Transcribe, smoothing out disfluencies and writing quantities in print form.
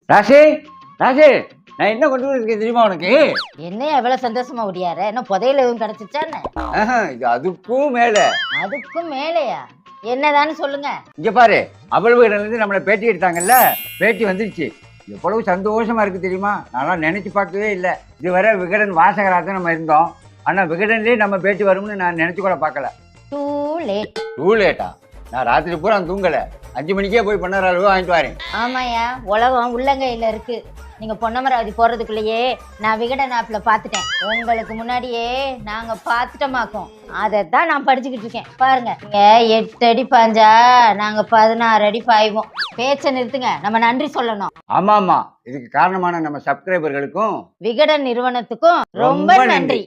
ராசி ராசி, நான் என்ன கொண்டு இருக்கேன் தெரியுமா உனக்கு? என்ன எவ்வளவு சந்தோஷமா ஓடியார? என்ன புதையல எதுவும் கிடைச்சிச்சான்னு? இது அதுக்கும் மேல. அதுக்கும் மேலையா? என்னதான்னு சொல்லுங்க. இங்க பாரு, அவ்வளவு இருந்து நம்மளை பேட்டி எடுத்தாங்கல்ல, பேட்டி வந்துருச்சு. எவ்வளவு சந்தோஷமா இருக்கு தெரியுமா? நான்லாம் நினைச்சு பார்க்கவே இல்லை. இதுவரை விகடன் வாசகராக தான் நம்ம இருந்தோம். ஆனா விகடன்லயே நம்ம பேட்டி வரும்னு நான் நினைச்சு கூட பார்க்கல. Too late. டூ லேட்டா? நான் ராத்திரி பூரா தூங்கல. 5 மணிக்கே போய் பண்ணற அளவு வாங்கிட்டு வரேன். ஆமாயா, உலகம் உள்ளங்கையில இருக்கு. நீங்க பொன்னமராவதி போறதுக்குள்ளேயே நான் விகடன் ஆப்ல பாத்துட்டேன். உங்களுக்கு முன்னாடியே நாங்க பாத்துட்டோமாக்கும். அதைத்தான் நான் படிச்சுக்கிட்டு இருக்கேன். பாருங்க, இங்க 8 அடி பாஞ்சா நாங்க 16 அடி பாய்வோம். பேச்ச நிறுத்துங்க, நம்ம நன்றி சொல்லணும். ஆமா ஆமா, இதுக்கு காரணமான நம்ம சப்ஸ்கிரைபர்களுக்கும் விகடன் நிறுவனத்துக்கும் ரொம்ப நன்றி.